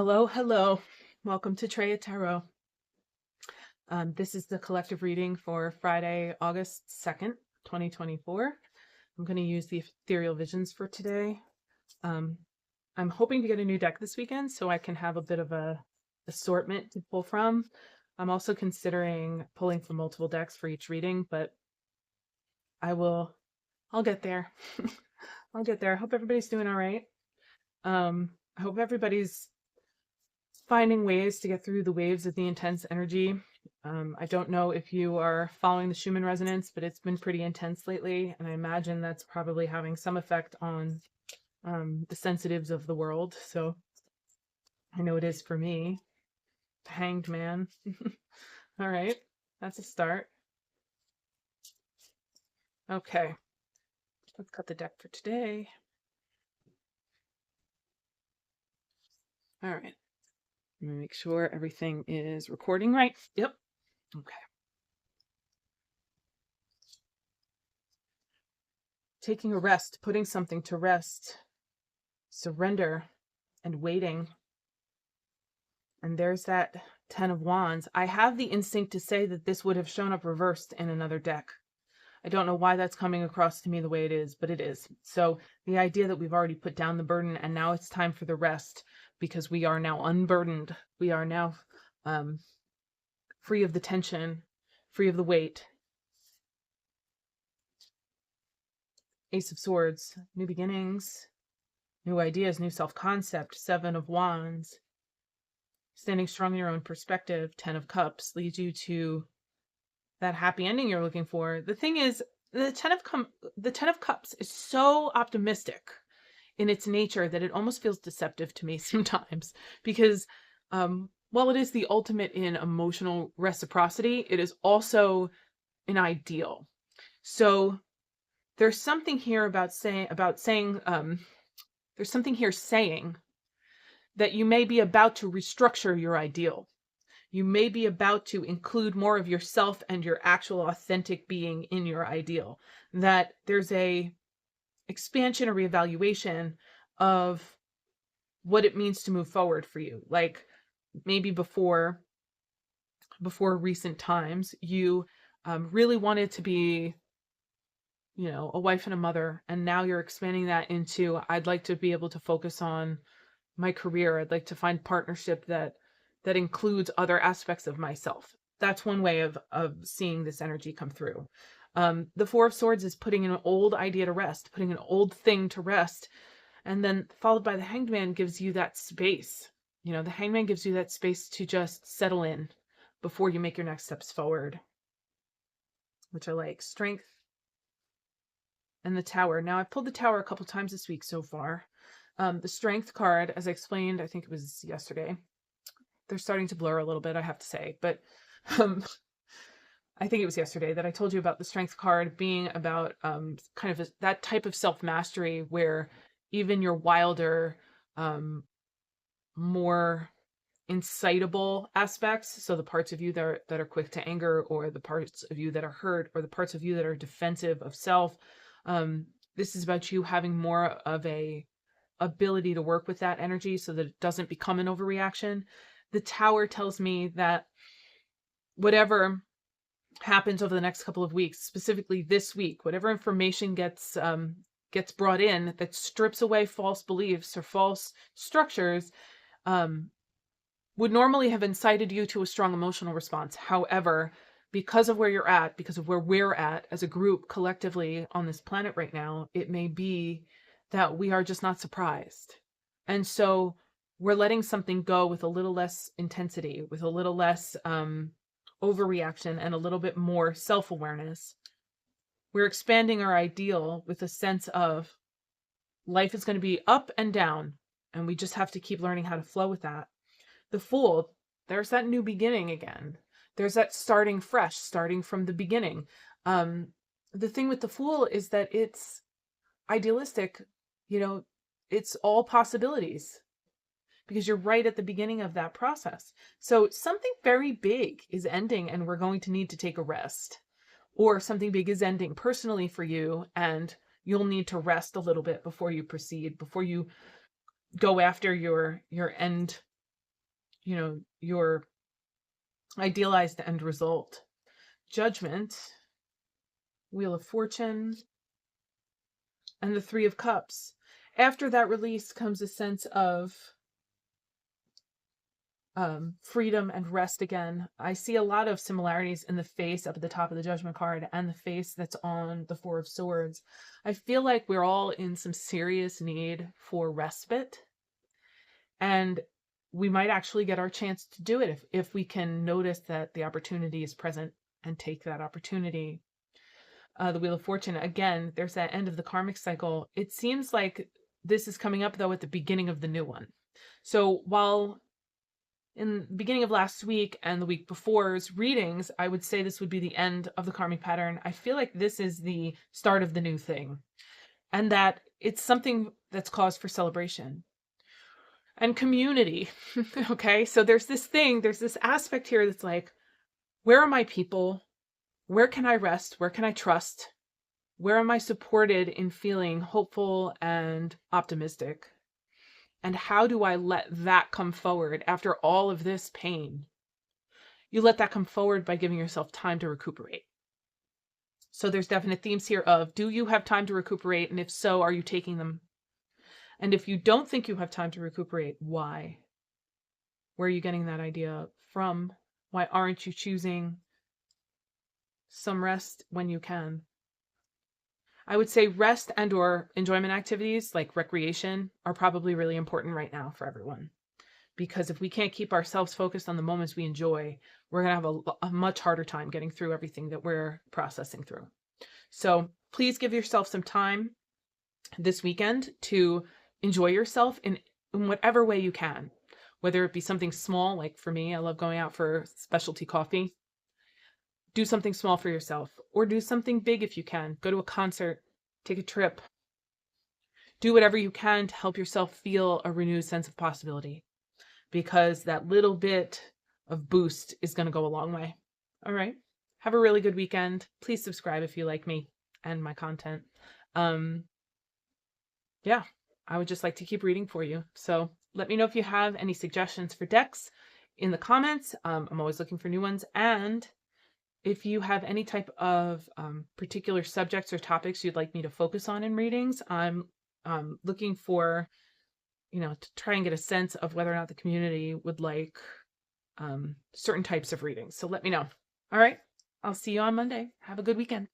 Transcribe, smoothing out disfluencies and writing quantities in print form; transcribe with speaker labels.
Speaker 1: Hello, hello. Welcome to Treya Tarot. This is the collective reading for Friday, August 2nd, 2024. I'm going to use the Ethereal Visions for today. I'm hoping to get a new deck this weekend so I can have a bit of a assortment to pull from. I'm also considering pulling from multiple decks for each reading, but I'll get there. I'll get there. I hope everybody's doing all right. I hope everybody's finding ways to get through the waves of the intense energy. I don't know if you are following the Schumann resonance, but it's been pretty intense lately, and I imagine that's probably having some effect on the sensitives of the world. So I know it is for me. Hanged Man. All right, that's a start. Okay, let's cut the deck for today. All right. Let me make sure everything is recording right. Yep. Okay. Taking a rest, putting something to rest, surrender, and waiting. And there's that 10 of Wands. I have the instinct to say that this would have shown up reversed in another deck. I don't know why that's coming across to me the way it is, but it is. So the idea that we've already put down the burden and now it's time for the rest because we are now unburdened. We are now free of the tension, free of the weight. Ace of Swords, new beginnings, new ideas, new self-concept. 7 of Wands, standing strong in your own perspective. 10 of Cups leads you to that happy ending you're looking for. The thing is, the 10 of Cups is so optimistic in its nature that it almost feels deceptive to me sometimes, because while it is the ultimate in emotional reciprocity, it is also an ideal. So there's something here about saying there's something here saying that you may be about to restructure your ideal. You may be about to include more of yourself and your actual authentic being in your ideal. That there's a expansion or reevaluation of what it means to move forward for you. Like maybe before recent times, you really wanted to be, you know, a wife and a mother, and now you're expanding that into, I'd like to be able to focus on my career. I'd like to find partnership that includes other aspects of myself. That's one way of seeing this energy come through. The 4 of Swords is putting an old idea to rest, putting an old thing to rest, and then followed by the Hanged Man gives you that space. You know, the Hanged Man gives you that space to just settle in before you make your next steps forward, which I like. Strength and the Tower. Now, I've pulled the Tower a couple times this week so far. The Strength card, as I explained, I think it was yesterday. They're starting to blur a little bit, I have to say, but I think it was yesterday that I told you about the Strength card being about kind of that type of self-mastery where even your wilder, more incitable aspects, so the parts of you that are quick to anger, or the parts of you that are hurt, or the parts of you that are defensive of self, this is about you having more of a ability to work with that energy so that it doesn't become an overreaction. The Tower tells me that whatever happens over the next couple of weeks, specifically this week, whatever information gets brought in that strips away false beliefs or false structures, would normally have incited you to a strong emotional response. However, because of where you're at, because of where we're at as a group collectively on this planet right now, it may be that we are just not surprised. And so we're letting something go with a little less intensity, with a little less overreaction, and a little bit more self-awareness. We're expanding our ideal with a sense of life is going to be up and down, and we just have to keep learning how to flow with that. The Fool, there's that new beginning again. There's that starting fresh, starting from the beginning. The thing with the Fool is that it's idealistic, you know, it's all possibilities because you're right at the beginning of that process. So something very big is ending and we're going to need to take a rest, or something big is ending personally for you and you'll need to rest a little bit before you proceed, before you go after your end your idealized end result. Judgment, Wheel of Fortune, and the Three of Cups. After that release comes a sense of freedom and rest again. I see a lot of similarities in the face up at the top of the Judgment card and the face that's on the Four of Swords. I feel like we're all in some serious need for respite, and we might actually get our chance to do it if we can notice that the opportunity is present and take that opportunity. The Wheel of Fortune, again, there's that end of the karmic cycle. It seems like this is coming up, though, at the beginning of the new one. So while in the beginning of last week and the week before's readings, I would say this would be the end of the karmic pattern, I feel like this is the start of the new thing, and that it's something that's cause for celebration and community. Okay, so there's this aspect here that's like, where are my people? Where can I rest? Where can I trust? Where am I supported in feeling hopeful and optimistic? And how do I let that come forward after all of this pain? You let that come forward by giving yourself time to recuperate. So there's definite themes here of, do you have time to recuperate? And if so, are you taking them? And if you don't think you have time to recuperate, why? Where are you getting that idea from? Why aren't you choosing some rest when you can? I would say rest and or enjoyment activities like recreation are probably really important right now for everyone. Because if we can't keep ourselves focused on the moments we enjoy, we're going to have a much harder time getting through everything that we're processing through. So please give yourself some time this weekend to enjoy yourself in whatever way you can, whether it be something small, like for me, I love going out for specialty coffee. Do something small for yourself, or do something big if you can. Go to a concert, take a trip. Do whatever you can to help yourself feel a renewed sense of possibility, because that little bit of boost is going to go a long way. All right. Have a really good weekend. Please subscribe if you like me and my content. Yeah, I would just like to keep reading for you. So let me know if you have any suggestions for decks in the comments. I'm always looking for new ones. And if you have any type of particular subjects or topics you'd like me to focus on in readings, I'm looking for, to try and get a sense of whether or not the community would like certain types of readings. So let me know. All right. I'll see you on Monday. Have a good weekend.